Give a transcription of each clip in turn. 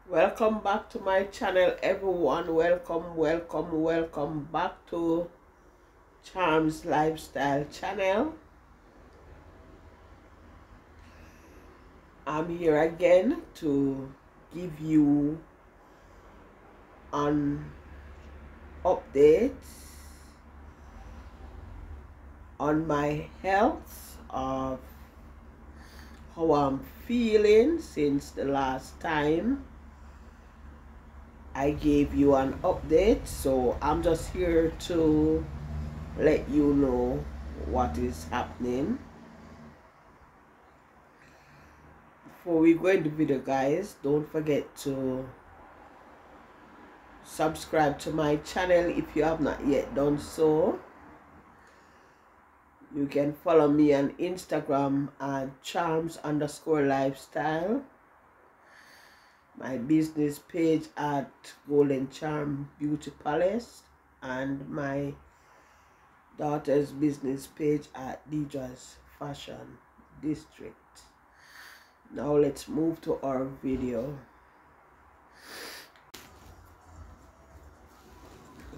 Welcome back to my channel, everyone. Welcome back to Charms Lifestyle channel. I'm here again to give you an update on my health, of how I'm feeling since the last time I gave you an update. So I'm just here to let you know what is happening. Before we go into the video, guys, don't forget to subscribe to my channel if you have not yet done so. You can follow me on Instagram at charms_lifestyle, my business page at Golden Charm Beauty Palace, and my daughter's business page at Deidра's Fashion District. Now let's move to our video.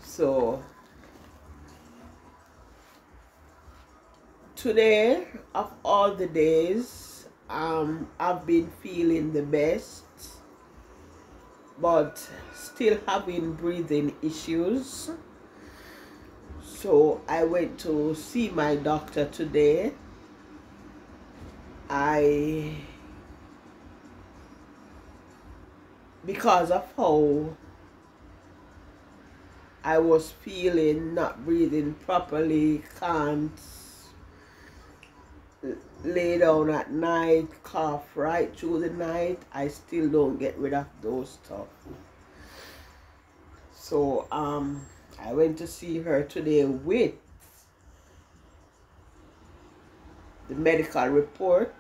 So today, of all the days, I've been feeling the best, but still having breathing issues. So I went to see my doctor today. Because of how I was feeling, not breathing properly, can't lay down at night, cough right through the night, I still don't get rid of those stuff. So I went to see her today with the medical report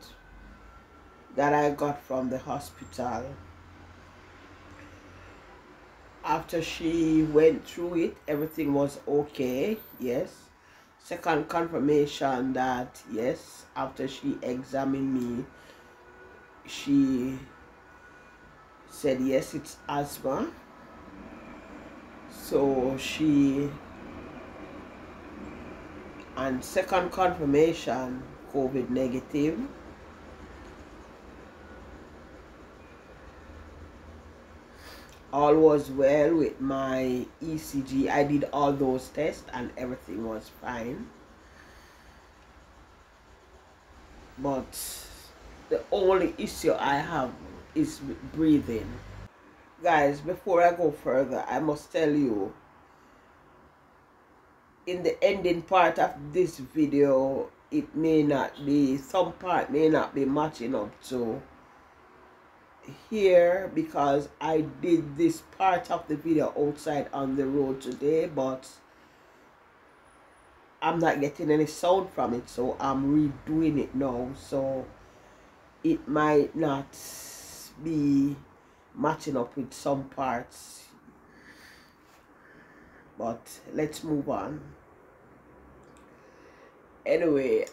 that I got from the hospital. After she went through it, everything was okay. Yes. Second confirmation that yes, after she examined me, she said yes, it's asthma. So and second confirmation, COVID negative. All was well with my ECG. I did all those tests and everything was fine. But the only issue I have is with breathing. Guys, before I go further, I must tell you, in the ending part of this video, it may not be, some part may not be matching up to here, because I did this part of the video outside on the road today, but I'm not getting any sound from it, so I'm redoing it now. So it might not be matching up with some parts, but let's move on. Anyway,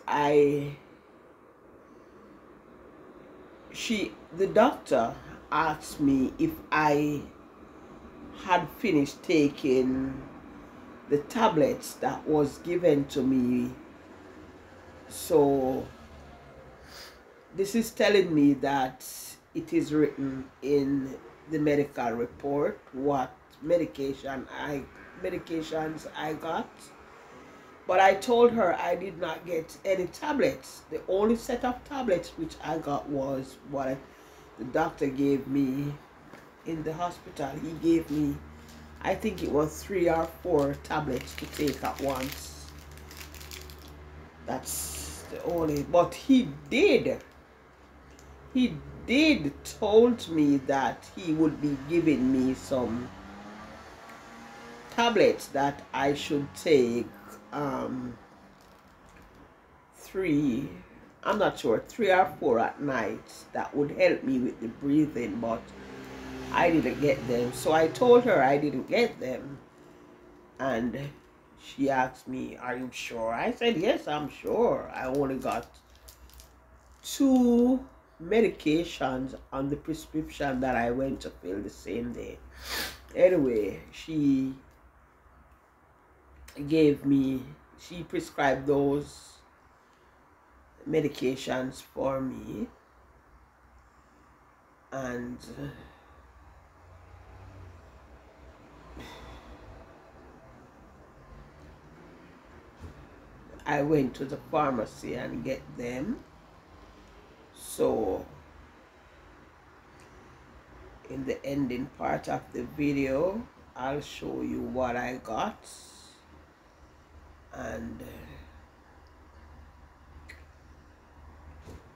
the doctor asked me if I had finished taking the tablets that was given to me. So this is telling me that it is written in the medical report what medications I got. But I told her I did not get any tablets. The only set of tablets which I got was what the doctor gave me in the hospital. He gave me, I think it was 3 or 4 tablets to take at once. That's the only, but he did told me that he would be giving me some tablets that I should take 3, I'm not sure, 3 or 4 at night, that would help me with the breathing, but I didn't get them. So I told her I didn't get them, and she asked me, are you sure? I said yes, I'm sure. I only got 2 medications on the prescription that I went to fill the same day. Anyway, she prescribed those medications for me, and I went to the pharmacy and get them. So in the ending part of the video, I'll show you what I got. And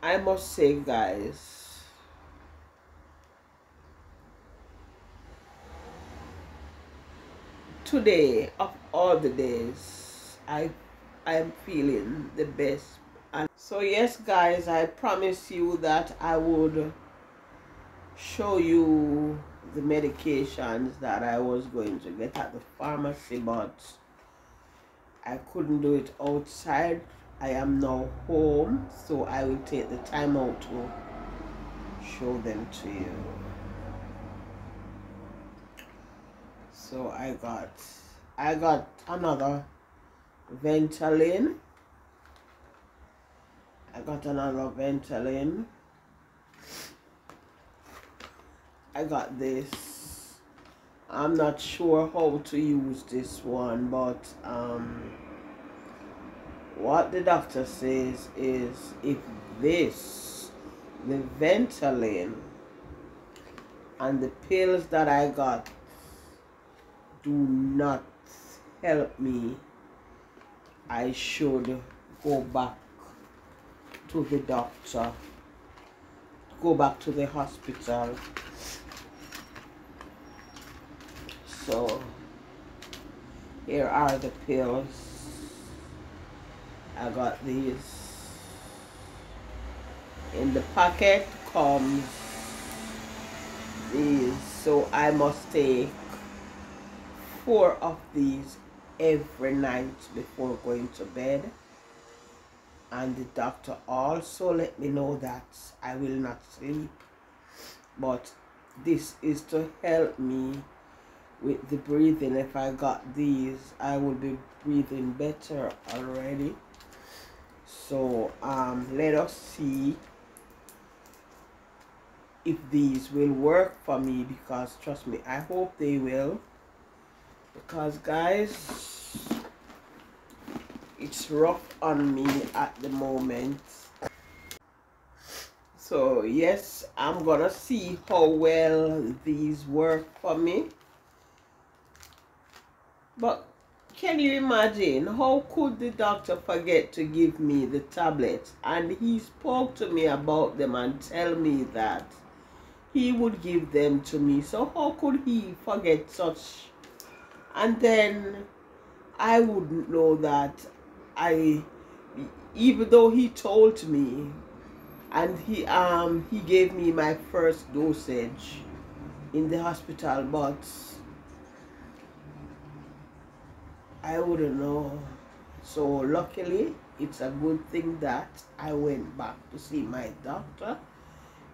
I must say, guys, today of all the days, I am feeling the best. And so yes, guys, I promise you that I would show you the medications that I was going to get at the pharmacy, but I couldn't do it outside. I am now home, so I will take the time out to show them to you. So I got another Ventolin. I got this. I'm not sure how to use this one, but what the doctor says is if the Ventolin and the pills that I got do not help me, I should go back to the doctor, go back to the hospital. So here are the pills. I got these. In the packet comes these, so I must take 4 of these every night before going to bed. And the doctor also let me know that I will not sleep, but this is to help me with the breathing. If I got these, I would be breathing better already. So let us see if these will work for me, because trust me, I hope they will, because guys, it's rough on me at the moment. So yes, I'm gonna see how well these work for me. But can you imagine, how could the doctor forget to give me the tablets? And he spoke to me about them and tell me that he would give them to me. So how could he forget such? And then I wouldn't know that even though he told me, and he gave me my first dosage in the hospital, but I wouldn't know. So luckily, it's a good thing that I went back to see my doctor,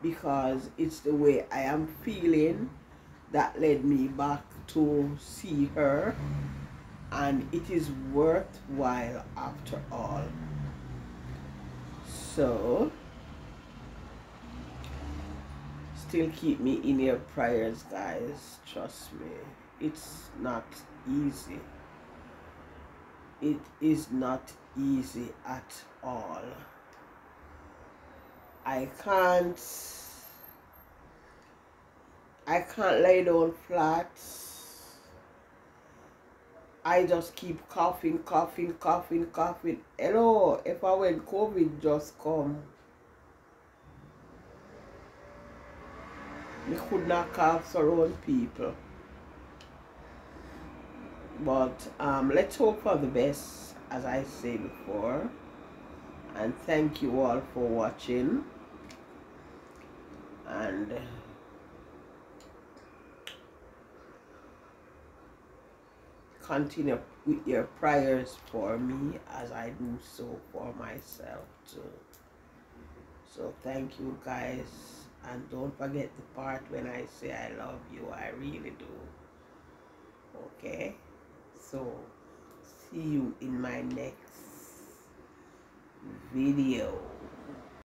because it's the way I am feeling that led me back to see her, and it is worthwhile after all. So still keep me in your prayers, guys. Trust me, it's not easy. It is not easy at all. I can't lay down flat. I just keep coughing. Hello, if I when COVID just come, we could not cough around people. But let's hope for the best, as I said before. And thank you all for watching. And continue with your prayers for me as I do so for myself too. So thank you guys, and don't forget the part when I say I love you. I really do. Okay, so see you in my next video.